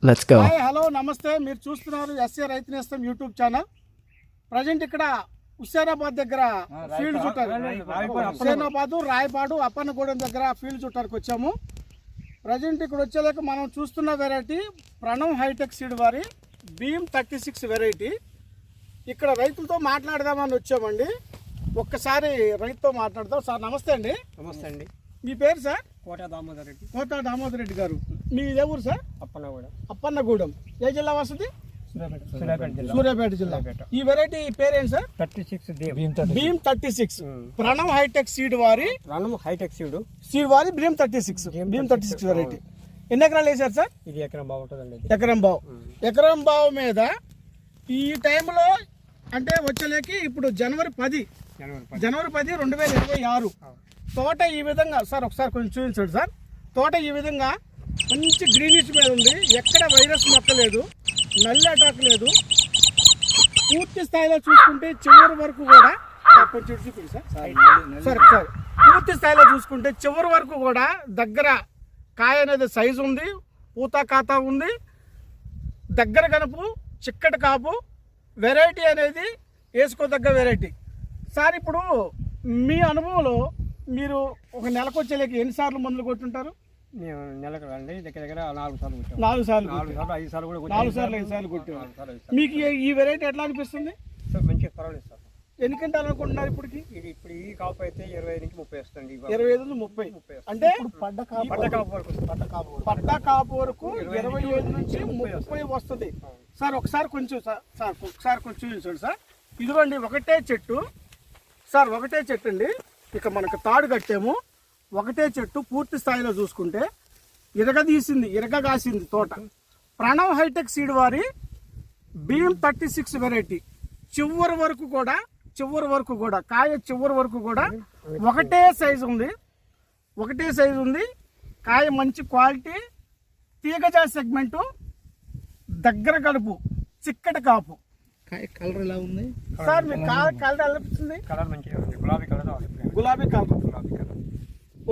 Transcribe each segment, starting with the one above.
Let's go. Hi hello నమస్తే. మీరు చూస్తున్నారు ఎస్ఏ రైతు నేస్తం యూట్యూబ్ ఛానల్. ప్రజెంట్ ఇక్కడ హుస్సేనాబాద్ దగ్గర ఫీల్డ్ చుట్టారు, హుస్సేనాబాద్ రాయపాడు అప్పన్నగూడెం దగ్గర ఫీల్డ్ చుట్టానికి వచ్చాము. ప్రజెంట్ ఇక్కడ వచ్చేలాక మనం చూస్తున్న వెరైటీ ప్రణవ్ హైటెక్ సీడ్ వారి భీమ్ 36 వెరైటీ. ఇక్కడ రైతులతో మాట్లాడదామని వచ్చామండి. ఒక్కసారి రైతుతో మాట్లాడదాం. సార్ నమస్తే అండి. నమస్తే అండి. మీ పేరు సార్? కోట దామోదర్ రెడ్డి. కోట దామోదర్ రెడ్డి గారు. మీ ఏ ఊరు సార్? అప్పన్నగూడెం. అప్పన్నగూడెం ఏ జిల్లా వస్తుంది? సూర్యాపేట జిల్లా. ఈ వెరైటీ పేరేంటి sir? 36 Bheem 36 Pranav hitech seed వారి Pranav hitech seed Bheem 36 variety. ఎన్ని ఎకరాలు వేసారు సార్? ఇది ఎకరం బాగుంటుందండి. ఎకరం బావు మీద ఈ టైంలో అంటే వచ్చేలేకి ఇప్పుడు జనవరి 10 2026 తోట ఈ విధంగా సార్ ఒకసారి కొంచెం చూపించండి సార్. తోట ఈ విధంగా మంచి గ్రీనిష్ మీద ఉంది. ఎక్కడ వైరస్ మొక్క లేదు, నల్లి అటాక్ లేదు. పూర్తి స్థాయిలో చూసుకుంటే చివరి వరకు కూడా కొంచెం చూపించండి సార్. పూర్తి స్థాయిలో చూసుకుంటే చివరి వరకు కూడా దగ్గర కాయ అనేది సైజు ఉంది, పూత ఖాతా ఉంది, దగ్గర కనుపు, చిక్కటి కాపు, వెరైటీ అనేది వేసుకోదగ్గ వెరైటీ. సార్ ఇప్పుడు మీ అనుభవంలో మీరు ఒక నెలకు వచ్చేలేక ఎన్నిసార్లు మందులు కొట్టుంటారు? మేము నెలకు అండి దగ్గర 4 సార్లు కొట్టాం. 4 సార్లు 5 సార్లు కూడా 4 సార్లు 5 సార్లు కొట్టారు. మీకు ఈ వెరైటీ ఎట్లా అనిపిస్తుంది? మంచిగా పర్వాలేదు సార్. ఎన్ని క్వింటాలు అనుకుంటున్నారు ఇప్పటికి? ఇది ఇప్పుడు ఈ కాపు అయితే 25 నుంచి 30 వస్తుంది. 25 నుంచి 30 అంటే పడ్డ కాపు వరకు 25 నుంచి 30 వస్తుంది. సార్ ఒకసారి కొంచెం చూపించండి సార్. ఇదిగోండి ఒకటే చెట్టు సార్, ఒకటే చెట్టు అండి. ఇక మనకు తాడు కట్టాము, ఒకటే చెట్టు. పూర్తి స్థాయిలో చూసుకుంటే ఇరగగాసింది తోట. ప్రణవ్ హైటెక్ సీడ్ వారి భీమ్ 36 వెరైటీ చివరి వరకు కూడా కాయ చివరి వరకు కూడా ఒకటే సైజు ఉంది. కాయ మంచి క్వాలిటీ, తీగజా సెగ్మెంటు, దగ్గర కడుపు, చిక్కటి కాపు. కలర్ ఎలా ఉంది సార్? మీకు కలర్ ఎలా అనిపిస్తుంది? కలర్ మంచిగా ఉంది. గులాబీ కలర్.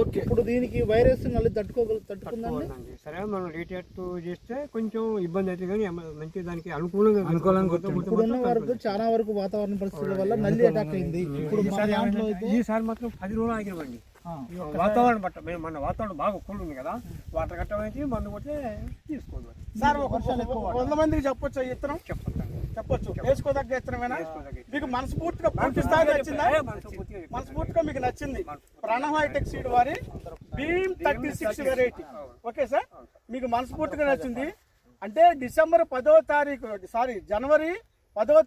ఓకే. ఇప్పుడు దీనికి వైరస్ నల్లి తట్టుకుందండి. సరే మనం రీటెట్ చేస్తే కొంచెం ఇబ్బంది అయితే కానీ మంచి దానికి అనుకూలంగా వరకు చాలా వరకు వాతావరణ పరిస్థితుల వల్ల నల్లి అటాక్ అయింది. ఇప్పుడు ఈసారి మాత్రం 10 రోజులు ఆగినామండి. వాతావరణం పట్ట మన వాతావరణం బాగా కూల్ ఉంది కదా, వాటర్ కట్టమైతే మందు కొట్టే తీసుకోండి సార్. 100 మందికి చెప్పొచ్చు ఇత్తనం? చెప్పొచ్చు. వేసుకోదగ్గ ఇత్తనమేనా? మీకు మనస్ఫూర్తిగా పూర్తి స్థాయి నచ్చిందా? మనస్ఫూర్తిగా మీకు నచ్చింది ప్రణవ్ హైటెక్ సీడ్ వారి భీమ్ 36 వెరైటీ. ఓకే సార్, మీకు మనస్ఫూర్తిగా నచ్చింది అంటే జనవరి 10వ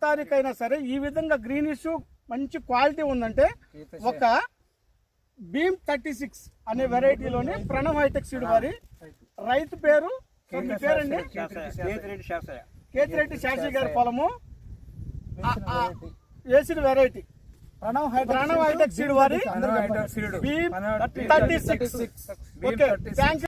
తారీఖు అయినా సరే ఈ విధంగా గ్రీనిష్ మంచి క్వాలిటీ ఉందంటే ఒక భీమ్ 36 అనే వెరైటీలోని ప్రణవ్ హైటెక్ సీడ్ వారి రైతు పేరు పేరండి కేతిరెడ్డి శాస్త్రి గారి పొలము వేసిన వెరైటీ ప్రణవ్ హైటెక్ సీడ్ వారి భీమ్ 36. Okay, thank you.